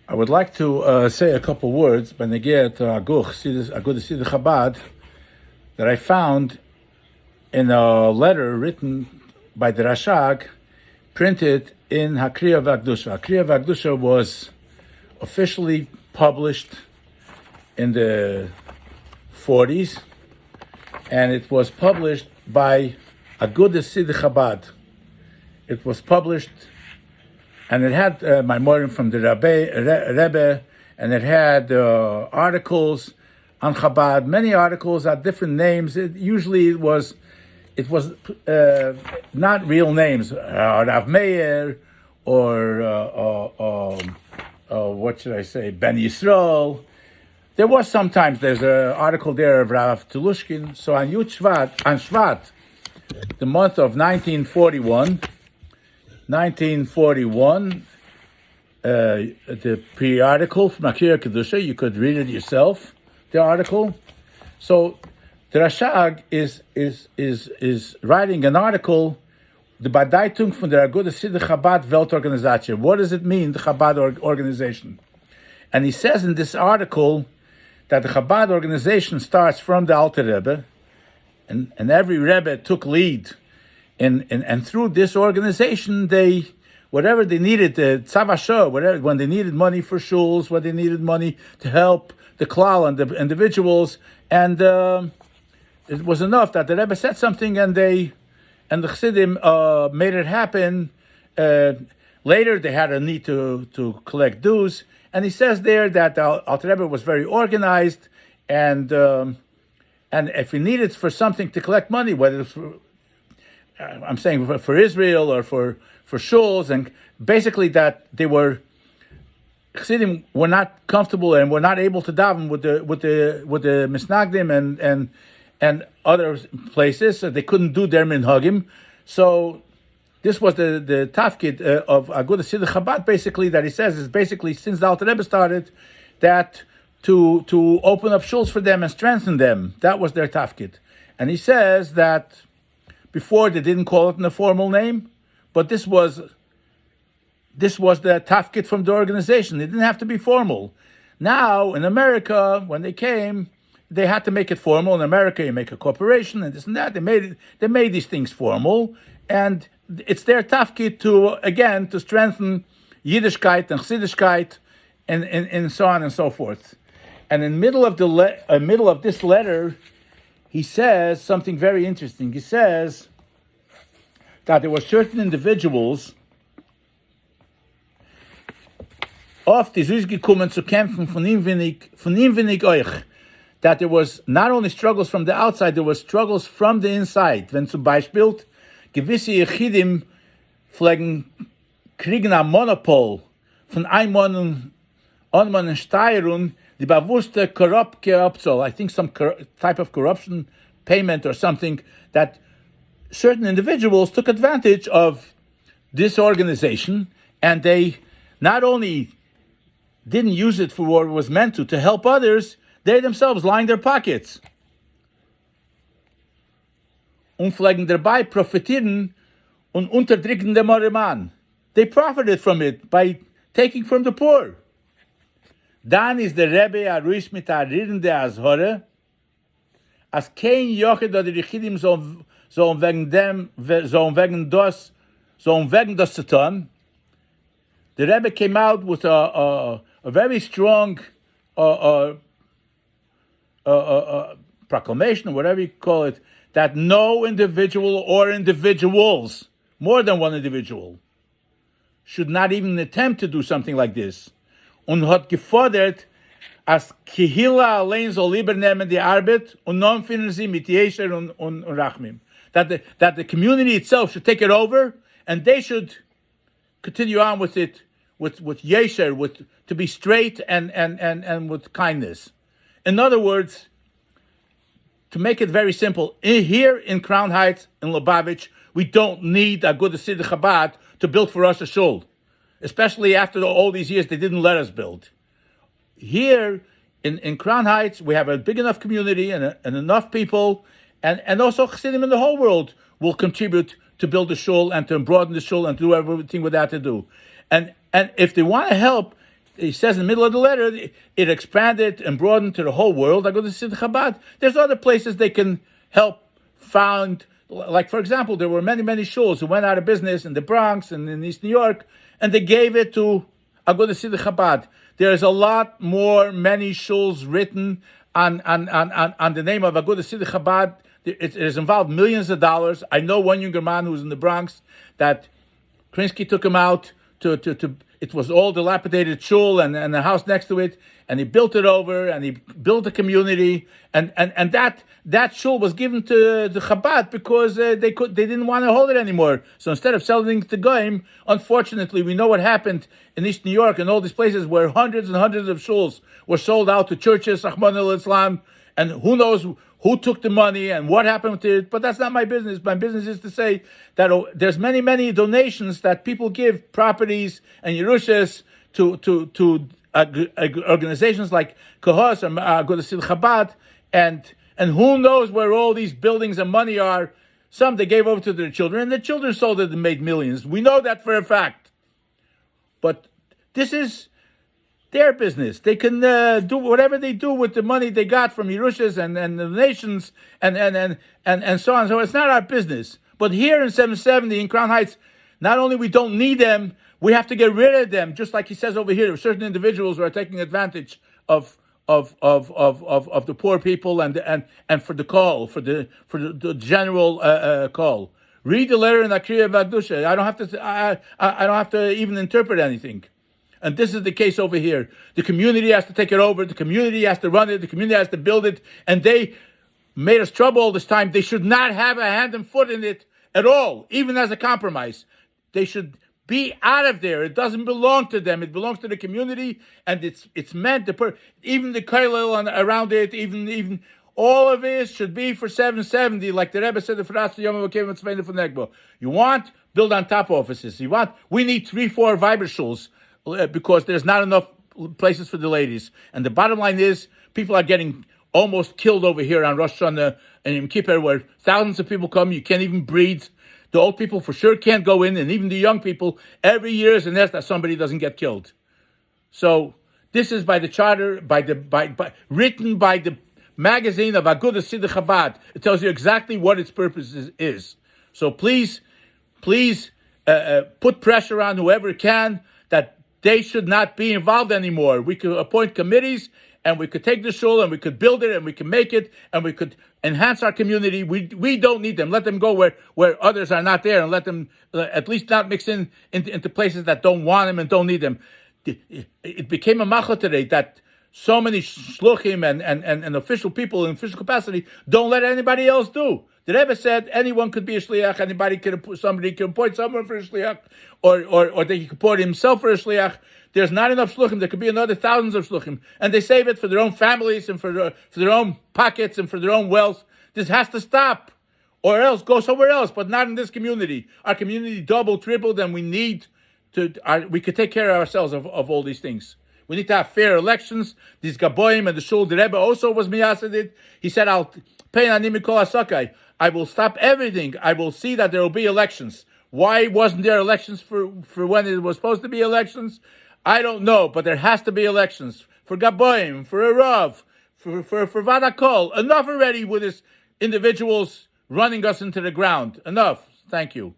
I would like to say a couple words by Negeh to Aguch, Aguch Chabad, that I found in a letter written by the Rashag, printed in הקריאה והקדושה. הקריאה והקדושה was officially published in the 40s, and it was published by Aguch Chabad. It was published, and it had memoriam from the Rebbe, and it had articles on Chabad, many articles had different names. It was not real names, Rav Meir, or what should I say, Ben Yisrael. There was sometimes, there's an article there of Rav Tulushkin. So on Shvat, the month of 1941, the periodical from הקריאה והקדושה, you could read it yourself, the article. So the Rashag is writing an article, the Badaitung von der Aguch Chabad Weltorganisation. What does it mean, the Chabad organization? And he says in this article that the Chabad organization starts from the Alter Rebbe, and every Rebbe took lead. And through this organization, whatever they needed, the tzavasho, whatever, when they needed money for shuls, when they needed money to help the klal and the individuals, and it was enough that the Rebbe said something, and the Chassidim made it happen. Later, they had a need to collect dues, and he says there that the Alter Rebbe was very organized, and if he needed for something to collect money, whether it's I'm saying for Israel or for shuls, and basically that Chassidim were not comfortable and were not able to daven with the misnagdim and other places, so they couldn't do their minhagim. So this was the tafkid of Aguch Chabad, basically, that he says is basically since the Alter Rebbe started that to open up shuls for them and strengthen them. That was their tafkid, and he says that. Before they didn't call it in a formal name, but this was the tafkid from the organization. It didn't have to be formal. Now in America, when they came, they had to make it formal. In America, you make a corporation and this and that. They made these things formal, and it's their tafkid to strengthen Yiddishkeit and Chassidishkeit, and so on and so forth. And in the middle of this letter, he says something very interesting. He says that there were certain individuals oft ist gekommen zu kämpfen von ihm wenig euch. That there was not only struggles from the outside, there were struggles from the inside. Wenn zum Beispiel gewisse Yechidim kriegen ein Monopol von Einmann und Steuerung, die bewusste Korruption, I think some type of corruption payment or something, that certain individuals took advantage of this organization, and they not only didn't use it for what it was meant to help others, they themselves line their pockets. Und pflegen dabei profitieren und unterdrücken den Mariman. They profited from it by taking from the poor. Dan is the Rebbe Aruis mit der Rirende Azhore, as kein Joche oder die Chidim so wegen das zu tun. The Rebbe came out with a very strong proclamation, whatever you call it, that no individual or individuals, more than one individual, should not even attempt to do something like this. Und hat gefordert, als Kehila allein soll lieber nehmen die Arbeit und non finden sie mit Yesher und Rachmim. That the community itself should take it over, and they should continue on with it, with Yesher, to be straight and with kindness. In other words, to make it very simple, here in Crown Heights, in Lubavitch, we don't need Aguch Chabad to build for us a shul. Especially after all these years, they didn't let us build. Here in Crown Heights, we have a big enough community and enough people, and also Chassidim in the whole world will contribute to build the shul and to broaden the shul and to do everything with that to do. And if they want to help, he says in the middle of the letter, it expanded and broadened to the whole world. I go to Siddur Chabad. There's other places they can help found. Like, for example, there were many, many shuls who went out of business in the Bronx and in East New York, and they gave it to Aguch Siddur Chabad. There's a lot more, many shuls written on the name of Aguch Siddur Chabad. It has involved millions of dollars. I know one younger man who's in the Bronx that Krinsky took him out to it was all dilapidated shul and the house next to it, and he built it over, and he built a community, and that shul was given to the Chabad because they didn't want to hold it anymore. So instead of selling it to Goyim, unfortunately, we know what happened in East New York and all these places where hundreds and hundreds of shuls were sold out to churches, Rahman al-Islam, and who knows who took the money and what happened to it, but that's not my business. My business is to say that there's many, many donations that people give, properties and Yerushas to organizations like Kohos or Aguch Siddur Chabad, and who knows where all these buildings and money are. Some they gave over to their children, and the children sold it and made millions. We know that for a fact. But this is their business. They can do whatever they do with the money they got from Yerushas and the nations and so on. So it's not our business. But here in 770 in Crown Heights, not only we don't need them, we have to get rid of them. Just like he says over here, certain individuals who are taking advantage of the poor people and for the call, for the general call. Read the letter in the Akriya VaKdusha. I don't have to even interpret anything. And this is the case over here. The community has to take it over. The community has to run it. The community has to build it. And they made us trouble all this time. They should not have a hand and foot in it at all, even as a compromise. They should be out of there. It doesn't belong to them. It belongs to the community, and it's meant to even the kollel around it, even all of it should be for 770, like the Rebbe said. You want, build on top offices. We need 3-4 Viber shuls because there's not enough places for the ladies. And the bottom line is, people are getting almost killed over here on Rosh Hashanah and Yom Kippur, where thousands of people come. You can't even breathe. The old people for sure can't go in, and even the young people. Every year is a nest that somebody doesn't get killed. So this is by the charter, written by the magazine of Aguch Siddur Chabad. It tells you exactly what its purpose is. So please put pressure on whoever can that they should not be involved anymore. We could appoint committees, and we could take the shul, and we could build it, and we could make it, and we could enhance our community. We don't need them. Let them go where others are not there, and let them at least not mix into places that don't want them and don't need them. It became a machla today that so many shluchim and official people in official capacity don't let anybody else do. The Rebbe said anyone could be a shliach. Somebody can appoint someone for a shliach, or they can appoint himself for a shliach. There's not enough shluchim. There could be another thousands of shluchim, and they save it for their own families and for their own pockets and for their own wealth. This has to stop, or else go somewhere else, but not in this community. Our community doubled, tripled, and we need to. We could take care of ourselves of all these things. We need to have fair elections. These gaboim and the shul, the Rebbe also was miyasid it. He said, "I'll pay ani mikol hasakai. I will stop everything. I will see that there will be elections." Why wasn't there elections for when it was supposed to be elections? I don't know, but there has to be elections for gaboim, for a rav, for vadakol. Enough already with this individuals running us into the ground. Enough. Thank you.